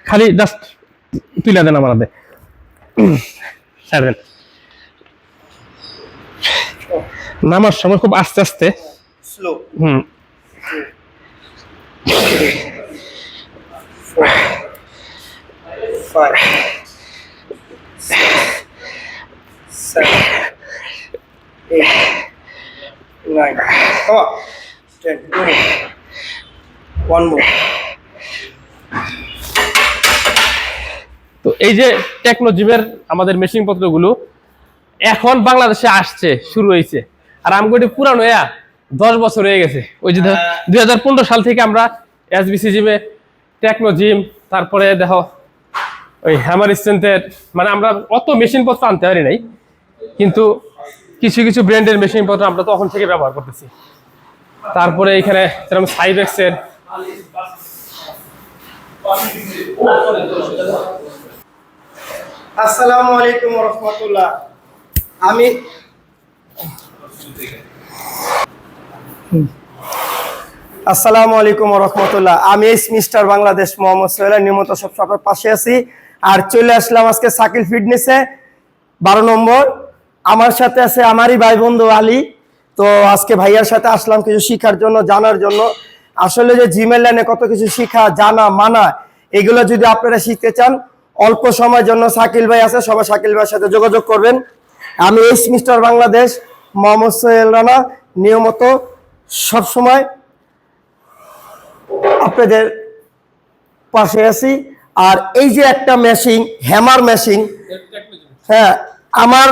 খালি জাস্ট তুলে দেন আমার হাতে, ছেড়ে দেন। নামার সময় খুব আস্তে আস্তে, স্লো। 5 6 7 8 9 10 1 more। তো এই যে টেকনোজিমের আমাদের মেশিন পত্রগুলো এখন বাংলাদেশে আসছে, শুরু হয়েছে, আর আমগোটি পুরানো 10 বছর হয়ে গেছে। ওই যে 2015 সাল থেকে আমরা এসবিসি জিমে টেকনোজিম, তারপরে দেখো ওই হ্যামার স্ট্রেন্থের, মানে আমরা অত মেশিন পত্র আনতে পারি নাই, কিন্তু কিছু কিছু ব্র্যান্ডের মেশিন পত্র আমরা তখন থেকে ব্যবহার করতেছি। তারপরে এখানে যেরকম সাইবেক্সের, আসসালামু আলাইকুম ওয়া রাহমাতুল্লাহ। আমি আসসালামু আলাইকুম ওয়া রাহমাতুল্লাহ। আমি মিস্টার বাংলাদেশ মোহাম্মদ সোহেল নিয়মিত সব সবার পাশে আছি। আর চলে আসলাম আজকে সাকিল ফিটনেসে 12 নম্বর। আমার সাথে আছে আমারই ভাই বন্ধু আলী। তো আজকে ভাইয়ার সাথে আসলাম কিছু শিখার জন্য, জানার জন্য। আসলে যে জিমের লাইনে কত কিছু শিখা, জানা, মানা, এগুলো যদি আপনারা শিখতে চান, অল্প সময়ের জন্য সাকিল ভাই আছে, সবাই সাকিল ভাইয়ের সাথে যোগাযোগ করবেন। আমি মিস্টার বাংলাদেশ মোহাম্মদ সোহেল রানা নিয়মিত সবসময় আপনাদের পাশে আছি। আর এই যে একটা মেশিন, হ্যামার মেশিন, হ্যাঁ, আমার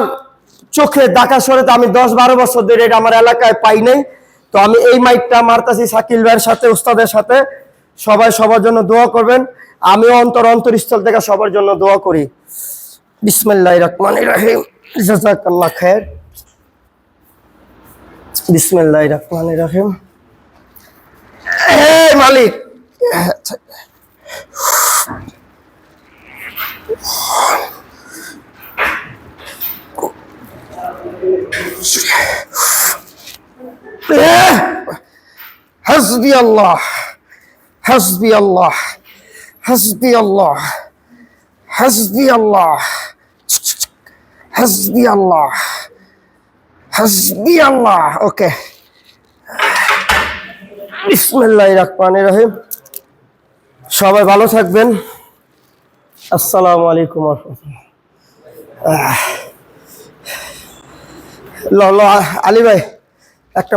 চোখে দেখা সরেতে আমি 10-12 বছর ধরে এটা আমার এলাকায় পাই নাই। তো আমি এই মাইকটা মারতাছি সাকিল ভাইয়ের সাথে, উস্তাদের সাথে। সবাই সবার জন্য দোয়া করবেন। আমিও অন্তরস্থল থেকে সবার জন্য দোয়া করি। বিসমিল্লাহির রহমানির রহিম, জাযাকাল্লাহ খায়ের। বিসমিল্লাহির রহমানির রহিম। এই মালিক, হাসবি আল্লাহ, হাসবি আল্লাহ, হাসবি আল্লাহ, হাসবি আল্লাহ, হাসবি আল্লাহ, হাসবি আল্লাহ। ওকে, বিসমিল্লাহির রহমানির রহিম। সবাই ভালো থাকবেন। আসসালামু আলাইকুম ওয়া রাহমাতুল্লাহ। আলী ভাই একটা